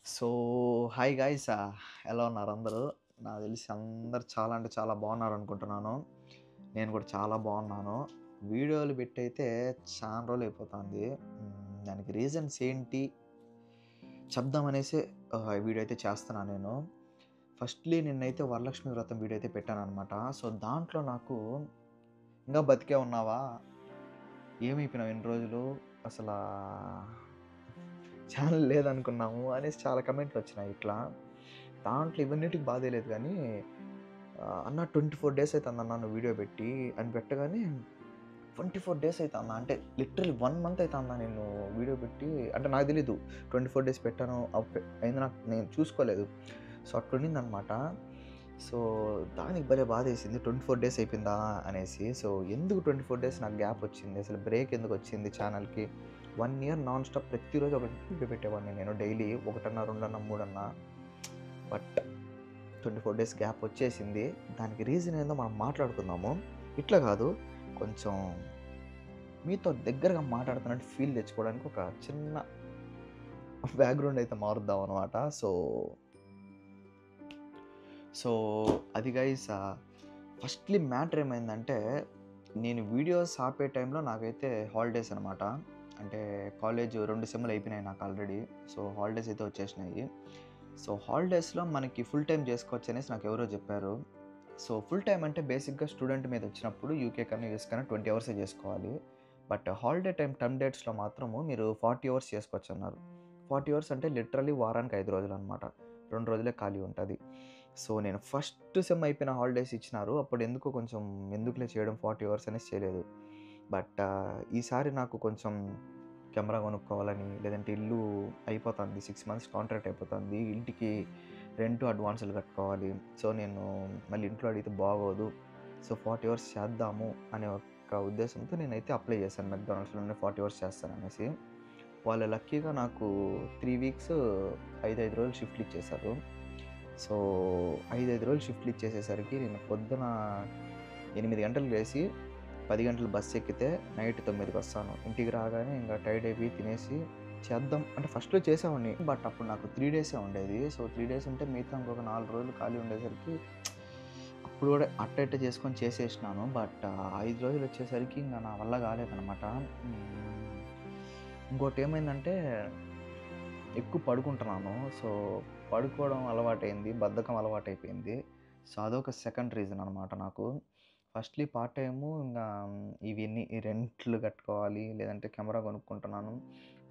So, hi guys ఎలా ఉన్నారు అందరూ? నాకు తెలిసి అందరూ చాలా అంటే చాలా బాగున్నారనుకుంటున్నాను. నేను కూడా చాలా బాగున్నాను. వీడియోలు పెట్టయితే చానా రోజులయిపోతాంది. దానికి రీజన్స్ ఏంటి చెప్దామనేసే వీడియో అయితే చేస్తున్నా నేను. ఫస్ట్‌లీ నిన్నైతే వరలక్ష్మి వ్రతం వీడియో అయితే పెట్టాననమాట. సో, దాంట్లో నాకు "ఇంగా బతికే ఉన్నావా? ఏమైపోయినావు ఇన్ని రోజులు? అసలా ఛానల్ లేదనుకున్నాము" అనేసి చాలా కమెంట్‌లొచ్చినాయి ఇట్లా. దాంట్లో ఇవన్నిటికి బాధేయలేదు గానీ, "అన్న 24 డేస్ అయితాందన్న నువ్వు వీడియో పెట్టి" అని పెట్టగానే 24 డేస్ అయితాందా? అంటే లిటరల్లీ 1 మంత్ అయితాందా నేను వీడియో పెట్టి? అంటే నాకు తెలీదు. 24 డేస్ పెట్టాను. అయింది నాకు నేను చూసుకోలేదు. సో, అట్లుండిందనమాట. సో, దానికి భలే బాధేసింది. 24 డేస్ అయిపోయిందా అనేసి. సో, ఎందుకు 24 డేస్ నాకు గ్యాప్ వచ్చింది? అసలు బ్రేక్ ఎందుకొచ్చింది ఛానల్‌కి? 1 ఇయర్ నాన్ స్టాప్ ప్రతిరోజు ఒక వీడియో పెట్టేవాడిని నేను డైలీ. ఒకటన్నా, రెండన్నా, మూడన్నా. బట్ 24 డేస్ గ్యాప్ వచ్చేసింది. దానికి రీజన్ ఏందో మనం మాట్లాడుకుందాము. ఇట్లా కాదు, కొంచెం మీతో దగ్గరగా మాట్లాడుతున్నట్టు ఫీల్ తెచ్చుకోవడానికి ఒక చిన్న బ్యాక్‌గ్రౌండ్ అయితే మారుద్దామనమాట. సో, అది గైస్ ఫస్ట్‌లీ మ్యాటర్ ఏమైందంటే, నేను వీడియోస్ ఆపే టైంలో నాకైతే హాలిడేస్ అనమాట. అంటే కాలేజ్ 2 సెమ్‌లు అయిపోయినాయి నాకు ఆల్రెడీ. సో, హాలిడేస్ అయితే వచ్చేసినాయి. సో, హాలిడేస్‌లో మనకి ఫుల్ టైమ్ చేసుకోవచ్చనేసి నాకెవరో చెప్పారు. సో, ఫుల్ టైమ్ అంటే బేసిక్‌గా స్టూడెంట్ మీద వచ్చినప్పుడు యూకే కన్నా, యూఎస్ కన్నా 20 అవర్సే చేసుకోవాలి. బట్ హాలిడే టైమ్ టర్మ్ డేట్స్‌లో మాత్రము మీరు 40 అవర్స్ చేసుకోవచ్చన్నారు. 40 అవర్స్ అంటే లిటరల్లీ వారానికి 5 రోజులనమాట. 2 రోజులే ఖాళీ ఉంటది. సో, నేను ఫస్ట్ సెమ్ అయిపోయిన హాలిడేస్ ఇచ్చినారు. అప్పుడు ఎందుకో కొంచెం ఎందుకులే చేయడం 40 అవర్స్ అనేసి చేయలేదు. బట్ ఈసారి నాకు కొంచెం కెమెరా కొనుక్కోవాలని, లేదంటే ఇల్లు అయిపోతుంది. 6 మంత్స్ కాంట్రాక్ట్ అయిపోతుంది. ఇంటికి రెంట్ అడ్వాన్సులు కట్టుకోవాలి. సో, నేను మళ్ళీ ఇంట్లో అడిగితే బాగోదు. సో, 40 అవర్స్ చేద్దాము అనే ఒక ఉద్దేశంతో నేనైతే అప్లై చేశాను మెక్‌డానల్డ్స్‌లోనే 40 అవర్స్ చేస్తాననేసి. వాళ్ళు లక్కీగా నాకు 3 వీక్స్ 5 రోజులు షిఫ్ట్‌లు ఇచ్చేశారు. సో, 5 రోజులు షిఫ్ట్‌లు ఇచ్చేసేసరికి నేను పొద్దున 8 గంటలకు లేసి 10 గంటలు బస్సు ఎక్కితే నైట్ 9కి వస్తాను. ఇంటికి రాగానే ఇంక టైర్డ్ అయిపోయి తినేసి చేద్దాం అంటే ఫస్ట్‌లో చేసేవాడిని. బట్ అప్పుడు నాకు 3 డేసే ఉండేది. సో, 3 డేస్ ఉంటే మిగతా ఇంకొక 4 రోజులు ఖాళీ ఉండేసరికి అప్పుడు కూడా అట్ట ఇట్ట చేసుకొని చేసేసినాను. బట్ 5 రోజులు వచ్చేసరికి ఇంక నా వల్ల కాలేదనమాట. ఇంకోటేమైందంటే ఎక్కువ పడుకుంటున్నాను. సో, పడుకోవడం అలవాటయింది. బద్ధకం అలవాటయిపోయింది. సో, అదొక సెకండ్ రీజన్ అనమాట నాకు. ఫస్ట్‌లీ పార్ట్ టైము ఇంగా ఇవన్నీ ఈ రెంట్లు కట్టుకోవాలి. లేదంటే కెమెరా కొనుక్కుంటున్నాను.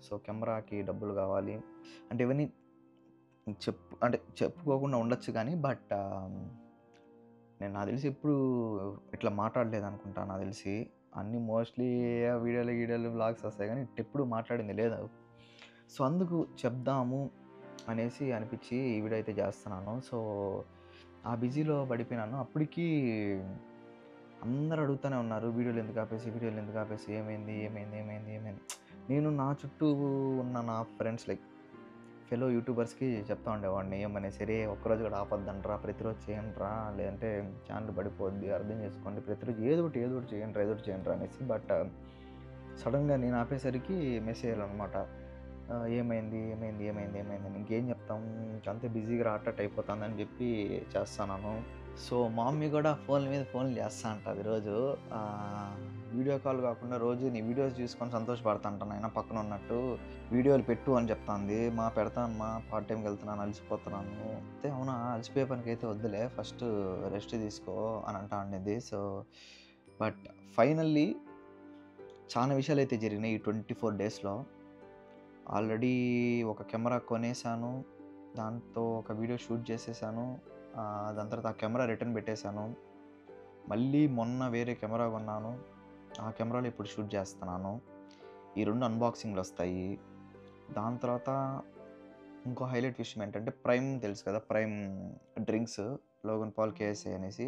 సో, కెమెరాకి డబ్బులు కావాలి. అంటే ఇవన్నీ అంటే చెప్పుకోకుండా ఉండొచ్చు గానీ, బట్ నాకు తెలిసి ఎప్పుడు ఇట్లా మాట్లాడలేదనుకుంటా నాకు తెలిసి. అన్నీ మోస్ట్‌లీ వీడియోలు, గీడియోలు, వ్లాగ్స్ వస్తాయి గానీ, ఇట్టెప్పుడు మాట్లాడింది లేదు. సో, అందుకు చెప్దాము అనేసి అనిపిచ్చి ఈ వీడియో అయితే జేస్తున్నాను. సో, ఆ బిజీలో పడిపోయినాను. అప్పటికి అందరూ అడుగుతానే ఉన్నారు. వీడియోలు ఎందుకు ఆపేసి ఏమైంది? ఏమైంది? ఏమైంది? ఏమైంది? నేను నా చుట్టూ ఉన్న నా ఫ్రెండ్స్ లైక్ ఫెలో యూట్యూబర్స్‌కి చెప్తా ఉండేవాడిని ఏమనేసి, "అరేయ్! ఒక్కరోజు కూడా ఆపొద్దండ్రా, ప్రతిరోజు చేయండ్రా, లేదంటే ఛానెల్ పడిపోద్ది. అర్థం చేసుకోండి. ప్రతిరోజు ఏదో ఒకటి చేయండ్రా" అనేసి. బట్ సడెన్‌గా నేను ఆపేసరికి మెసేజ్‌లనమాట. ఏమైంది? ఇంకేం చెప్తాం. ఇంకంతే బిజీగా అట్టట్ట అయిపోతాందని చెప్పి చేస్తన్నాను. సో, మా మమ్మీ గూడా ఫోన్ల మీద ఫోన్లు చేస్తా ఉంటది రోజు. ఆహ్, వీడియో కాల్ కాకుండా రోజు నీ వీడియోస్ చూసుకొని సంతోషపడతంటా నాయన పక్కనున్నట్టు. వీడియోలు పెట్టు అని చెప్తాంది. పెడతా అమ్మా పార్ట్ టైమ్‌కెళ్తున్నాను అలసిపోతున్నాను. అయితే అవునా అలసిపోయే పనికైతే వద్దులే ఫస్ట్ రెస్ట్ తీసుకో అని అంటా ఉండిద్ది. సో, బట్ ఫైనల్లీ చానా విషయాలైతే జరిగినాయి ఈ 24 డేస్‌లో. ఆల్రెడీ ఒక కెమెరా కొనేసాను. దాంతో ఒక వీడియో షూట్ చేసేసాను. దాని తర్వాత ఆ కెమెరా రిటర్న్ పెట్టేసాను. మళ్ళీ మొన్న వేరే కెమెరా కొన్నాను. ఆ కెమెరాలో ఇప్పుడు షూట్ చేస్తున్నాను. ఈ 2 అన్బాక్సింగ్‌లొస్తాయి. దాని తర్వాత ఇంకో హైలైట్ విషయం ఏంటంటే ప్రైమ్ తెలుసు కదా! Prime drinks Logan Paul KSA అనేసి.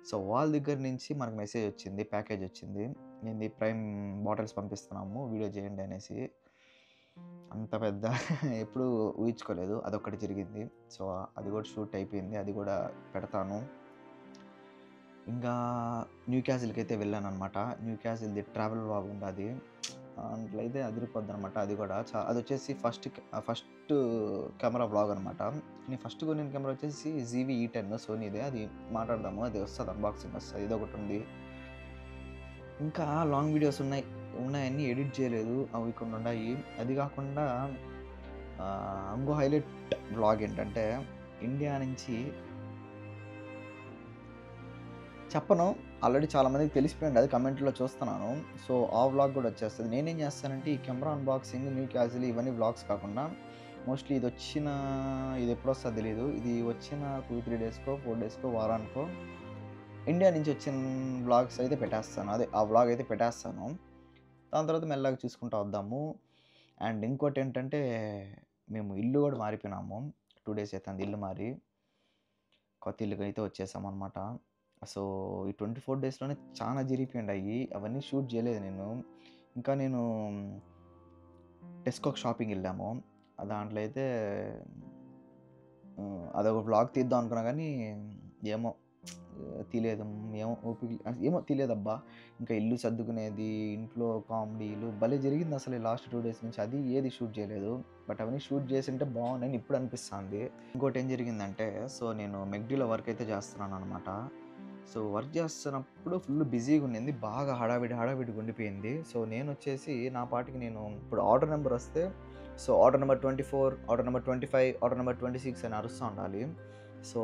సో, వాళ్ళ దగ్గర నుంచి మనకు మెసేజ్ వచ్చింది. ప్యాకేజ్ వచ్చింది. ఏంది ప్రైమ్ బాటిల్స్ పంపిస్తున్నాము. వీడియో చేయండి అనేసి. అంత పెద్ద ఎప్పుడు ఊహించుకోలేదు. అదొక్కటి జరిగింది. సో, అది కూడా షూట్ అయిపోయింది. అది కూడా పెడతాను. ఇంకా న్యూ క్యాసిల్‌కైతే వెళ్ళాననమాట. న్యూ క్యాసిల్‌ది ట్రావెల్ వ్లాగ్ ఉండాది. దాంట్లో అయితే అదిరిపోద్దనమాట అది కూడా. అదొచ్చేసి ఫస్ట్ ఫస్ట్ కెమెరా వ్లాగ్ అనమాట. నేను ఫస్ట్ కొనిన కెమెరా వచ్చేసి ZV-E10 సోనీదే. అది మాట్లాడదాము, అది వస్తుంది, అన్బాక్సింగ్ వస్తుంది. ఇదొకటి ఉంది. ఇంకా లాంగ్ వీడియోస్ ఉన్నాయన్నీ ఎడిట్ చేయలేదు, అవి కొన్ని ఉన్నాయి. అది కాకుండా ఇంకో హైలైట్ వ్లాగ్ ఏంటంటే, ఇండియా నుంచి చెప్పను, ఆల్రెడీ చాలామందికి తెలిసిపోయింది, అది కమెంట్లో చూస్తున్నాను. సో ఆ వ్లాగ్ కూడా వచ్చేస్తుంది. నేనేం చేస్తానంటే ఈ కెమెరా అన్బాక్సింగ్, న్యూ క్యాజువల్ ఇవన్నీ వ్లాగ్స్ కాకుండా మోస్ట్లీ ఇది ఎప్పుడు వస్తుందో తెలియదు, ఇది వచ్చిన 2-3 డేస్కో 4 డేస్కో వారానికో ఇండియా నుంచి వచ్చిన వ్లాగ్స్ అయితే పెట్టేస్తాను. అదే ఆ వ్లాగ్ అయితే పెట్టేస్తాను. దాని తర్వాత మెల్లగా చూసుకుంటూ వద్దాము. అండ్ ఇంకోటి ఏంటంటే, మేము ఇల్లు కూడా మారిపోయినాము. 2 డేస్ అవుతుంది ఇల్లు మారి, కొత్త ఇల్లుకి అయితే వచ్చేసామన్నమాట. సో ఈ 24 డేస్లోనే చాలా జరిగిపోయిండాయి, అవన్నీ షూట్ చేయలేదు నేను. ఇంకా నేను టెస్కోకి షాపింగ్ వెళ్ళాము, దాంట్లో అయితే అదొక వ్లాగ్ తీద్దాం అనుకున్నా కానీ ఏమో తీయలేదు, ఏమో తీయలేదబ్బా. ఇంకా ఇల్లు సర్దుకునేది, ఇంట్లో కామెడీలు భలే జరిగింది అసలు ఈ లాస్ట్ 2 డేస్ నుంచి. అది ఏది షూట్ చేయలేదు, బట్ అవన్నీ షూట్ చేసింటే బాగున్నాయని ఇప్పుడు అనిపిస్తుంది. ఇంకోటి ఏం జరిగిందంటే, సో నేను మెక్డీలో వర్క్ అయితే చేస్తున్నాను అనమాట. సో వర్క్ చేస్తున్నప్పుడు ఫుల్ బిజీగా ఉండింది, బాగా హడావిడిగా ఉండిపోయింది. సో నేను వచ్చేసి నా పాటికి నేను ఇప్పుడు ఆర్డర్ నెంబర్ వస్తే, so order number 24, order number 25, order number 26 అని అరుస్తూ ఉండాలి. సో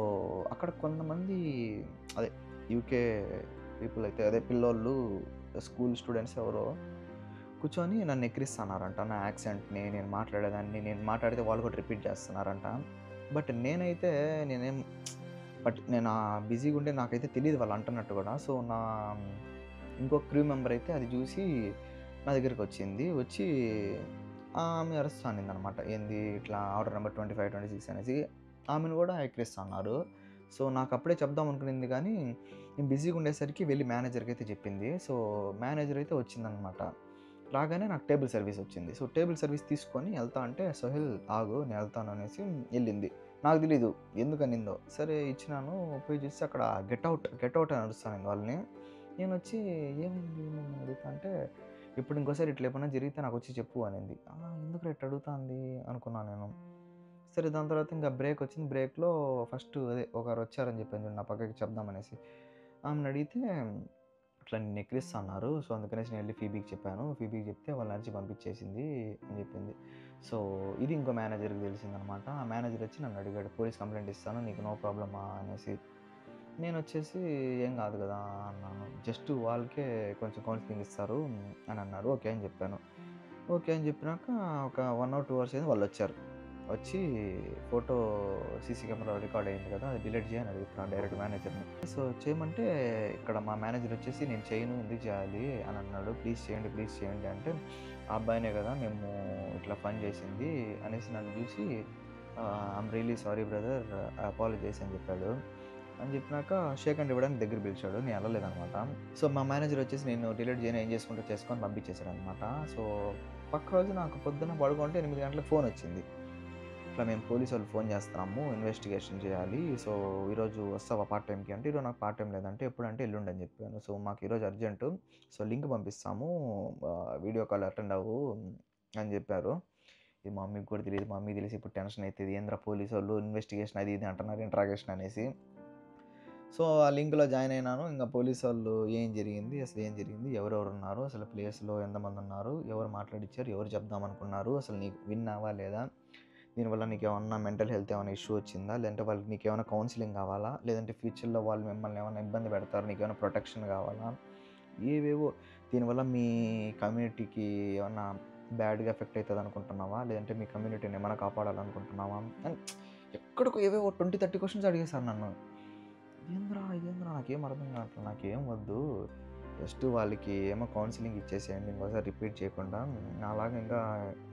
అక్కడ కొంతమంది అదే యూకే పీపుల్ అయితే, అదే పిల్లోళ్ళు, స్కూల్ స్టూడెంట్స్ ఎవరో కూర్చొని నన్ను ఎక్కిరిస్తున్నారంట, నా యాక్సెంట్ని, నేను మాట్లాడేదాన్ని, నేను మాట్లాడితే వాళ్ళు కూడా రిపీట్ చేస్తున్నారంట. బట్ నేను బిజీగా ఉంటే నాకైతే తెలియదు వాళ్ళు అంటున్నట్టు కూడా. సో నా ఇంకో క్రూ మెంబర్ అయితే అది చూసి నా దగ్గరికి వచ్చి ఆమె అరుస్తానింది అనమాట, ఏంది ఇట్లా ఆర్డర్ నెంబర్ 25, 26 అనేసి ఆమెను కూడా ఎక్కిరిస్తున్నారు. సో నాకు అప్పుడే చెప్దాం అనుకునింది కానీ నేను బిజీగా ఉండేసరికి వెళ్ళి మేనేజర్కి అయితే చెప్పింది. సో మేనేజర్ అయితే వచ్చిందనమాట. రాగానే నాకు టేబుల్ సర్వీస్ వచ్చింది. సో టేబుల్ సర్వీస్ తీసుకొని వెళ్తా అంటే, సోహెల్ ఆగు నేను వెళ్తాను అనేసి వెళ్ళింది. నాకు తెలీదు ఎందుకనిందో. సరే ఇచ్చినాను, పోయి చూస్తే అక్కడ గెట్ అవుట్ అని అరుస్తాను వాళ్ళని. నేను వచ్చి ఏమైంది అడుగుతా అంటే, ఇప్పుడు ఇంకోసారి ఇట్లా ఏమన్నా జరిగితే నాకు వచ్చి చెప్పు అనింది. ఎందుకు ఇట్లా అడుగుతుంది అనుకున్నాను నేను. సరే దాని తర్వాత ఇంకా బ్రేక్ వచ్చింది. బ్రేక్లో ఫస్ట్ అదే ఒకరు వచ్చారని చెప్పాను చూడు నా పక్కకి చెప్దామనేసి, ఆమెను అడిగితే అట్లా నిన్ను ఎక్కిరిస్తున్నారు, సో అందుకనేసి నేను వెళ్ళి ఫీబీకి చెప్పాను. ఫీబీకి చెప్తే వాళ్ళు నడిచి పంపించేసింది అని చెప్పింది. సో ఇది ఇంకో మేనేజర్కి తెలిసిందనమాట. ఆ మేనేజర్ వచ్చి నన్ను అడిగాడు, పోలీస్ కంప్లైంట్ ఇస్తాను నీకు నో ప్రాబ్లమా అనేసి. నేను వచ్చేసి ఏం కాదు కదా అన్నాను, జస్ట్ వాళ్ళకే కొంచెం కౌన్సిలింగ్ ఇస్తారు అని అన్నారు. ఓకే అని చెప్పాను. ఓకే అని చెప్పినాక ఒక 1 or 2 అవర్స్ అయింది, వాళ్ళు వచ్చి ఫోటో సీసీ కెమెరా రికార్డ్ అయింది కదా, అది డిలీట్ చేయని అడుగుతున్నాను డైరెక్ట్ మేనేజర్ని. సో చేయమంటే ఇక్కడ మా మేనేజర్ వచ్చేసి నేను చేయను, ఎందుకు చేయాలి అని అన్నాడు. ప్లీజ్ చేయండి అంటే, ఆ అబ్బాయినే కదా మేము ఇట్లా పని చేసింది అనేసి నన్ను చూసి I'm really sorry brother, apologize అని చెప్పాడు. అని చెప్పినాక షేక్ హ్యాండ్ ఇవ్వడానికి దగ్గర పిలిచాడు, నేను వెళ్ళలేదనమాట. సో మా మేనేజర్ వచ్చేసి నేను డిలీట్ చేయను, ఏం చేసుకుంటూ చేసుకొని పంపించేశాడు అనమాట. సో పక్క రోజు నాకు పొద్దున్న పడుకుంటే 8 గంటలకు ఫోన్ వచ్చింది, ఇట్లా మేము పోలీసు వాళ్ళు ఫోన్ చేస్తున్నాము, ఇన్వెస్టిగేషన్ చేయాలి, సో ఈరోజు వస్తావా పార్ట్ టైంకి అంటే, ఈరోజు నాకు పార్ట్ టైం లేదంటే ఎప్పుడంటే ఎల్లుండి అని చెప్పాను. సో మాకు ఈరోజు అర్జెంటు, సో లింక్ పంపిస్తాము, వీడియో కాల్ అటెండ్ అవ్వు అని చెప్పారు. ఇది మా మమ్మీకి కూడా తెలియదు, మా మమ్మీ తెలిసి ఇప్పుడు టెన్షన్ అవుతుంది, ఏంద్రా పోలీసు వాళ్ళు ఇన్వెస్టిగేషన్ అది ఇది అంటున్నారు, ఇంట్రాగేషన్ అనేసి. సో ఆ లింక్లో జాయిన్ అయినాను. ఇంకా పోలీసు వాళ్ళు ఏం జరిగింది, ఎవరెవరు ఉన్నారు, అసలు ప్లేస్లో ఎంతమంది ఉన్నారు, ఎవరు మాట్లాడిచ్చారు, ఎవరు చెప్దామనుకున్నారు, అసలు నీకు విన్నావా లేదా, దీనివల్ల నీకు ఏమన్నా మెంటల్ హెల్త్ ఏమైనా ఇష్యూ వచ్చిందా, లేదంటే వాళ్ళకి నీకు ఏమైనా కౌన్సిలింగ్ కావాలా, లేదంటే ఫ్యూచర్లో వాళ్ళు మిమ్మల్ని ఏమైనా ఇబ్బంది పెడతారు, నీకు ఏమైనా ప్రొటెక్షన్ కావాలా, ఏవేవో, దీనివల్ల మీ కమ్యూనిటీకి ఏమన్నా బ్యాడ్గా ఎఫెక్ట్ అవుతుంది అనుకుంటున్నావా, లేదంటే మీ కమ్యూనిటీని ఏమైనా కాపాడాలనుకుంటున్నావా అని ఎక్కడికో ఏవేవో 20-30 క్వశ్చన్స్ అడిగేశారు నన్ను. ఇదేంద్రా నాకేం అర్థం కావట్లేదు, నాకేం వద్దు, జస్ట్ వాళ్ళకి ఏమో కౌన్సిలింగ్ ఇచ్చేసేయండి, ఇంకోసారి రిపీట్ చేయకుండా. అలాగే ఇంకా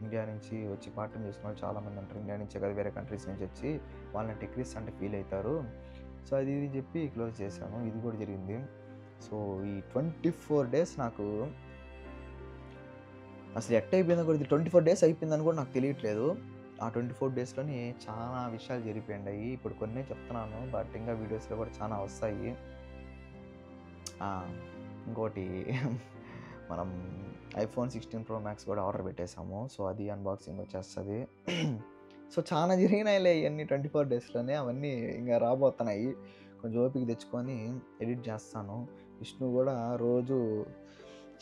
ఇండియా నుంచి వచ్చి పార్ట్ టైం చేసుకున్న వాళ్ళు చాలామంది ఉంటారు, ఇండియా నుంచే కదా వేరే కంట్రీస్ నుంచి వచ్చి, వాళ్ళని టెక్రిస్ అంటే ఫీల్ అవుతారు. సో అది ఇది చెప్పి క్లోజ్ చేశాను. ఇది కూడా జరిగింది. సో ఈ 24 డేస్ నాకు అసలు ఎట్ట అయిపోయిందో కూడా, 24 డేస్ అయిపోయిందని కూడా నాకు తెలియట్లేదు. ఆ 24 డేస్లోని చాలా విషయాలు జరిగిపోయాయి. ఇప్పుడు కొన్నే చెప్తున్నాను, బట్ ఇంకా వీడియోస్లో కూడా చాలా వస్తాయి. ఇంకోటి మనం iPhone 16 Pro Max కూడా ఆర్డర్ పెట్టేసాము. సో అది అన్బాక్సింగ్ వచ్చేస్తుంది. సో, చానా జరిగినాయిలే ఇయన్నీ 24 డేస్‌లోనే. అవన్నీ ఇంగ రాబోతున్నాయి. కొంచెం ఓపిక తెచ్చుకొని ఎడిట్ చేస్తాను. విష్ణు గూడా రోజు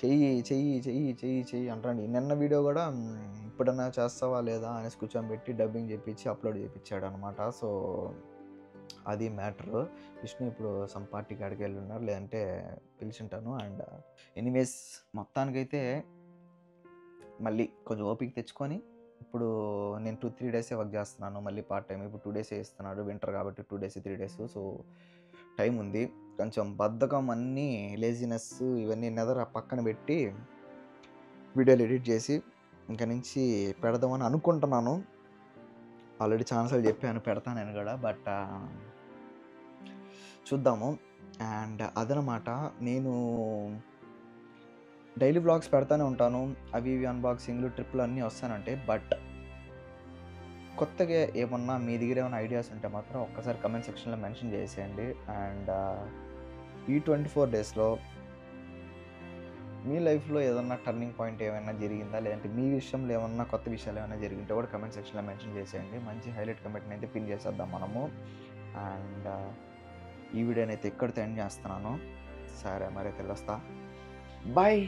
చెయ్యి, చెయ్యి, చెయ్యి, చెయ్యి, చెయ్యి అంటాండు. నిన్న వీడియో గూడా ఇప్పుడన్నా చేస్తావా లేదా అనేసి కూర్చోబెట్టి డబ్బింగ్ చేపిచ్చి అప్‌లోడ్ చేపిచ్చాడనమాట. సో, అది మ్యాటరు. విష్ణు ఇప్పుడు సమ్ పార్టీ కాడికెళ్ళున్నారు. లేదంటే పిలిచుంటాను. అండ్ ఎనీవేస్ మొత్తానికైతే మళ్ళీ కొంచెం ఓపిక తెచ్చుకొని ఇప్పుడు నేను 2, 3 డేసే వర్క్ చేస్తున్నాను. మళ్ళీ పార్ట్ టైమ్ ఇప్పుడు 2 డేసే ఇస్తున్నాడు. వింటర్ కాబట్టి 2 డేస్, 3 డేస్. సో, టైం ఉంది. కొంచెం బద్ధకం అన్నీ లేజినెస్ ఇవన్నీ పక్కన పెట్టి వీడియోలు ఎడిట్ చేసి ఇంక నుంచి పెడదామని అనుకుంటున్నాను. ఆల్రెడీ చాలా సార్లు చెప్పాను పెడతానని గూడా. బట్ చూద్దాము. అండ్ అదనమాట నేను డైలీ వ్లాగ్స్ పెడతానే ఉంటాను. అవి ఇవి అన్బాక్సింగ్‌లు, ట్రిప్‌లు అన్నీ వస్తానంటాయి. బట్ కొత్తగా ఏమన్నా మీ దగ్గర ఏమైనా ఐడియాస్ ఉంటే మాత్రం ఒక్కసారి కామెంట్ సెక్షన్‌లో మెన్షన్ చేసేయండి. అండ్ ఈ 24 డేస్‌లో మీ లైఫ్‌లో ఏదన్నా టర్నింగ్ పాయింట్ ఏమైనా జరిగిందా? లేదంటే మీ విషయంలో ఏమన్నా కొత్త విషయాలు ఏమైనా జరిగుంటే కూడా కామెంట్ సెక్షన్‌లో మెన్షన్ చేసేయండి. మంచి హైలైట్ కామెంట్‌నైతే పిన్ చేసేద్దాం మనము. అండ్ ఈ వీడియోనైతే ఇక్కడితో ఎండ్ చేస్తున్నాను. సరే మరైతే వెళ్ళొస్తా. బాయ్.